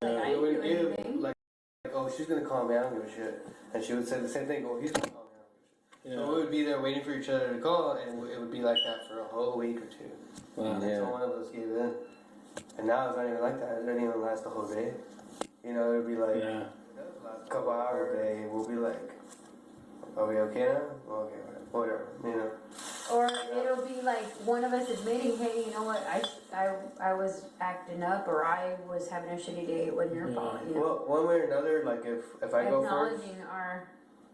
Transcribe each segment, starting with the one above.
Like, I It would didn't do give, anything. like, oh, she's gonna call me, I don't give a shit. And she would say the same thing, oh, he's gonna call me, I don't give a shit. Yeah. So we would be there waiting for each other to call, and it would be like that for a whole week or two. Wow. Until one of us gave in. And now it's not even like that. It doesn't even last the whole day. You know, it'd be like Yeah. a couple hours a day, and we'll be like, are we okay now? Okay, whatever, you know. Or it'll be like one of us admitting, hey, you know what, I was acting up, or I was having a shitty day. It wasn't your fault. You know? Well, one way or another, like if I go first, Acknowledging our,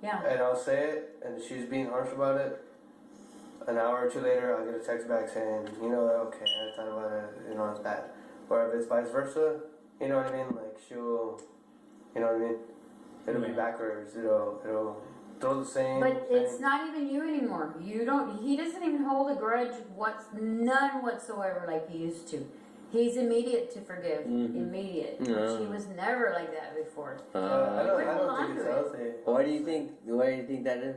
yeah. and I'll say it, and she's being harsh about it, an hour or two later, I'll get a text back saying, you know, okay, I thought about it, you know, it's bad. Or if it's vice versa, you know what I mean? Like she'll, you know what I mean? It'll be backwards. It'll throw the same. But it's not even you anymore. He doesn't even hold a grudge, none whatsoever like he used to. He's immediate to forgive. Immediate. She was never like that before. I don't think it's healthy. Why do you think that is?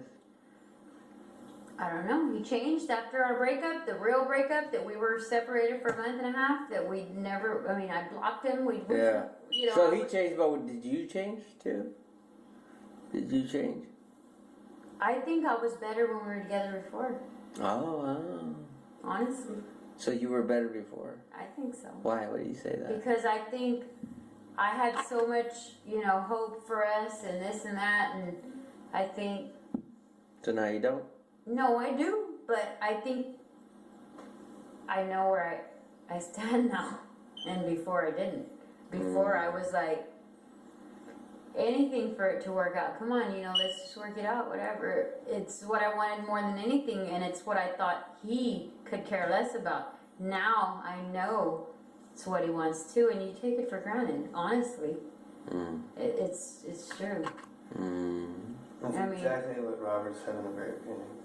I don't know. He changed after our breakup, the real breakup, that we were separated for a month and a half, that we never, I mean, I blocked him. Yeah. You know, So he changed, but did you change too? Did you change? I think I was better when we were together before. Oh. Honestly. So you were better before? I think so. Why? Why do you say that? Because I think I had so much, hope for us and this and that, and I think... So now you don't? No, I do, but I think I know where I stand now, and before I didn't. Before I was like, anything for it to work out. Come on, let's just work it out, whatever. It's what I wanted more than anything, and it's what I thought he could care less about. Now I know it's what he wants too, and you take it for granted, honestly. It's true. That's exactly what Robert said in the very beginning.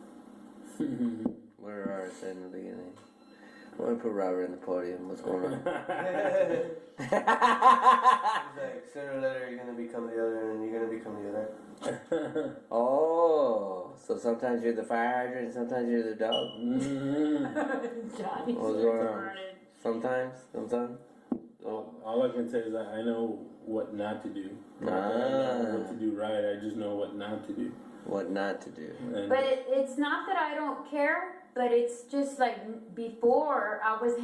What did Robert say in the beginning? I want to put Robert in the podium. What's going on? He's like, sooner or later you're going to become the other, and you're going to become the other. Oh, so sometimes you're the fire hydrant, sometimes you're the dog? Johnny. What's going on? Sometimes? All I can say is that I know what not to do. I know what to do right. I just know what not to do. What not to do. And But it's not that I don't care, but it's just like before I was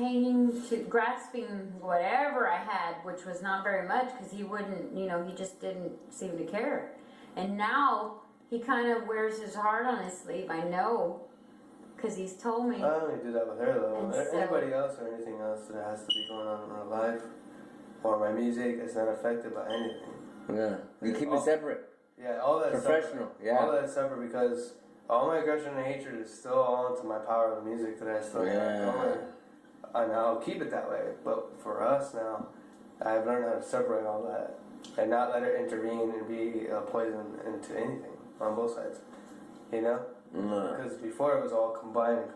grasping whatever I had, which was not very much because he wouldn't, he just didn't seem to care. And now he kind of wears his heart on his sleeve, I know, because he's told me. I only do that with her though. And so- Anybody else or anything else that has to be going on in my life or my music is not affected by anything. Yeah. You keep it separate. Yeah, all that Professional, separate. yeah. All that separate because all my aggression and hatred is still all into my power of the music that I still have going. And I'll keep it that way. But for us now, I've learned how to separate all that and not let it intervene and be a poison into anything on both sides. Because before it was all combined.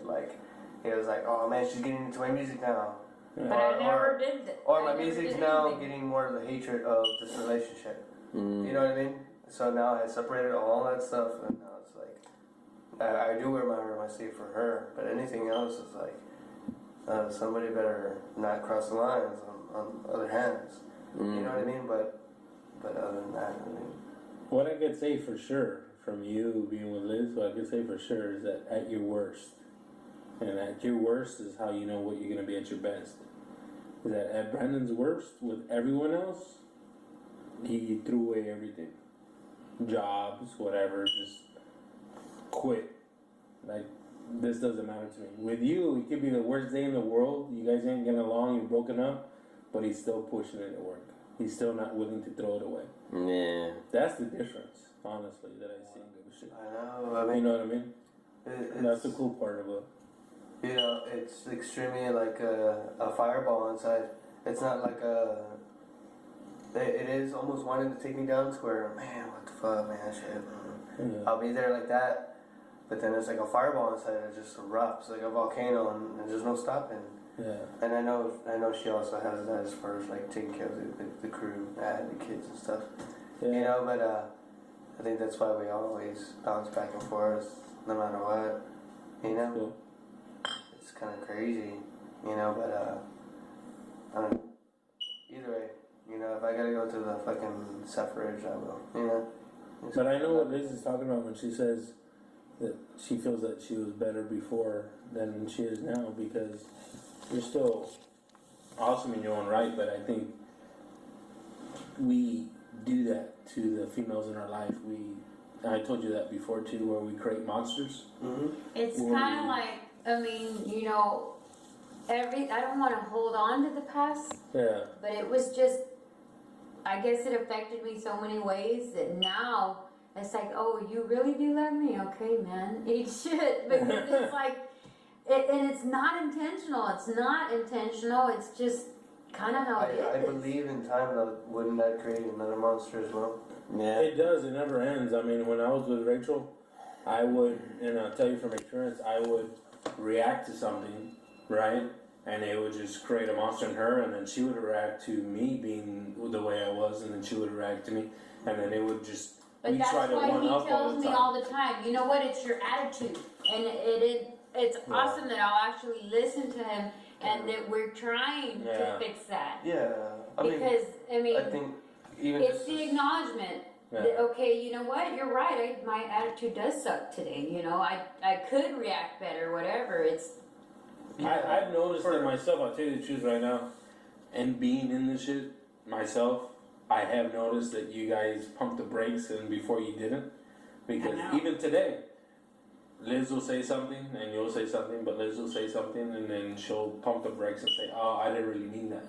Like, it was like, oh man, she's getting into my music now. But I never did that. Or my music's now getting more of the hatred of this relationship. You know what I mean? So now I separated all that stuff, and now it's like I do wear my sleeve for her, but anything else is like somebody better not cross the lines on other hands. You know what I mean? But other than that, I mean, what I could say for sure from you being with Liz, what I could say for sure is that at your worst, and at your worst is how you know what you're going to be at your best. Is that at Brandon's worst with everyone else, he threw away everything. Jobs, whatever, just quit. Like, this doesn't matter to me. With you, it could be the worst day in the world. You guys ain't getting along, you're broken up, but he's still pushing it at work. He's still not willing to throw it away. Yeah. That's the difference, honestly, that I see. I know. I mean, you know what I mean? That's the cool part of it. It's extremely like a fireball inside. It's not like it is almost wanting to take me down to where, man, what the fuck, man, shit. I'll be there like that, but then it's like a fireball inside. It just erupts like a volcano, and there's no stopping. Yeah. And I know she also has that as far as like taking care of the crew, and the kids and stuff. Yeah. But I think that's why we always bounce back and forth, no matter what. Cool. It's kind of crazy, but I don't know. Either way, I gotta go to the fucking suffrage, I will. You know. But I know what Liz is talking about when she says that she feels that she was better before than she is now, because you're still awesome in your own right, but I think we do that to the females in our life. I told you that before too, where we create monsters. Mm-hmm. It's kind of like, I mean, you know, I don't want to hold on to the past, Yeah. but it was just, I guess it affected me so many ways that now it's like, oh, you really do love me? Okay, man, eat shit. Because it's like, and it's not intentional. It's not intentional. It's just kind of how it is. I believe in time, though, wouldn't that create another monster as well? Yeah. It does. It never ends. I mean, when I was with Rachel, I would, and I'll tell you from experience, I would react to something, right? And it would just create a monster in her, and then she would react to me being the way I was, and then she would react to me, and then it would just. But that's try to why one he up tells me time. all the time, you know what, it's your attitude. And it's Yeah. awesome that I'll actually listen to him and that we're trying Yeah. to fix that. Yeah. I mean, Because, I mean, I think even it's just the acknowledgement Yeah. that, okay, you know what, you're right, my attitude does suck today, you know, I could react better, whatever, it's, I've noticed it myself. I'll tell you the truth right now. And being in this shit myself, I have noticed that you guys pumped the brakes and before you didn't. Because I know. even today, Liz will say something and you'll say something, but Liz will say something and then she'll pump the brakes and say, oh, I didn't really mean that.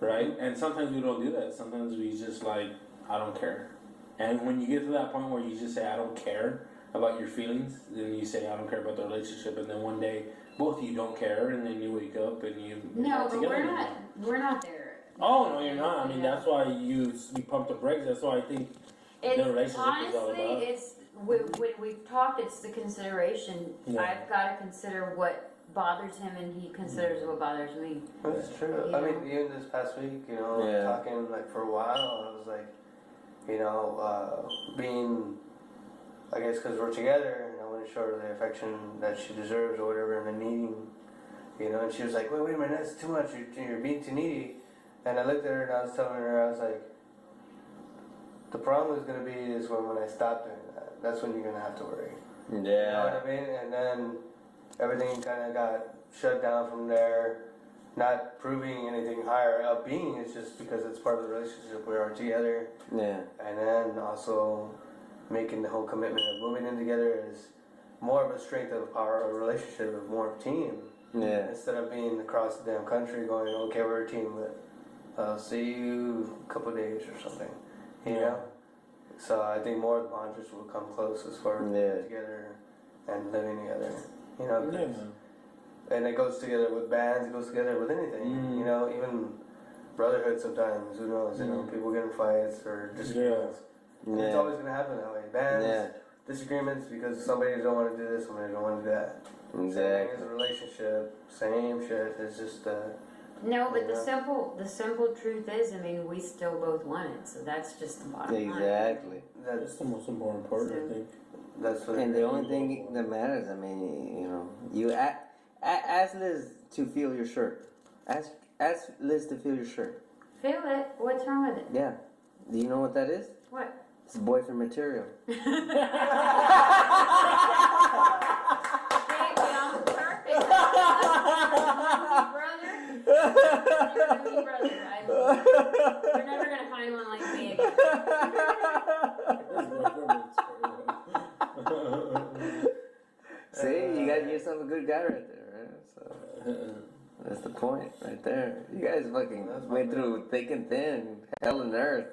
Right? And sometimes we don't do that. Sometimes we just like, I don't care. And when you get to that point where you just say, I don't care about your feelings, then you say, I don't care about the relationship, and then one day both of you don't care, and then you wake up and you're no, not but together we're anymore. not there. Oh no, you're not. I mean, Yeah. that's why you pump the brakes. That's why I think It's the relationship honestly, is all about. it's when we've talked, it's the consideration. Yeah. I've got to consider what bothers him, and he considers what bothers me. that's true. You I mean, know? even this past week, you know, Yeah. talking like for a while, I was like, you know, being, I guess, because we're together, and I want to show her the affection that she deserves or whatever in the meeting, you know. And she was like, wait a minute, that's too much. You're being too needy. And I looked at her and I was telling her, I was like, the problem is going to be is when I stop doing that. That's when you're going to have to worry. You know Yeah. what I mean? And then everything kind of got shut down from there. Not proving anything higher up being, it's just because it's part of the relationship we are together. Yeah. And then also making the whole commitment of moving in together is more of a strength of our relationship, of more of a team. Yeah. Instead of being across the damn country going, okay, we're a team, but I'll see you a couple of days or something. You Yeah. know? So I think more of the bonders will come close as far as Yeah. being together and living together. You know? 'cause- Yeah. And it goes together with bands, it goes together with anything. Mm. You know, even brotherhood sometimes, who knows, you know, Mm. people get in fights or disagreements. And it's Yeah. always gonna happen that way. Bands, Yeah. disagreements because somebody don't wanna do this, somebody don't wanna do that. Same thing as Exactly. a relationship, same shit. It's just No, but Yeah. the simple truth is, I mean, we still both want it, so that's just the bottom line. Exactly. That's that's the most important part, I think. that's what And it the is. only thing that matters, I mean, you know, you ask Liz to feel your shirt. Ask Liz to feel your shirt. Feel it. What's wrong with it? Yeah. Do you know what that is? What? It's boyfriend material. Baby, I'm perfect. You're a new brother. You're never gonna find one like me again. See, you got yourself a good guy right there, right? So that's the point right there. You guys fucking That's went my through thick and thin, hell and earth.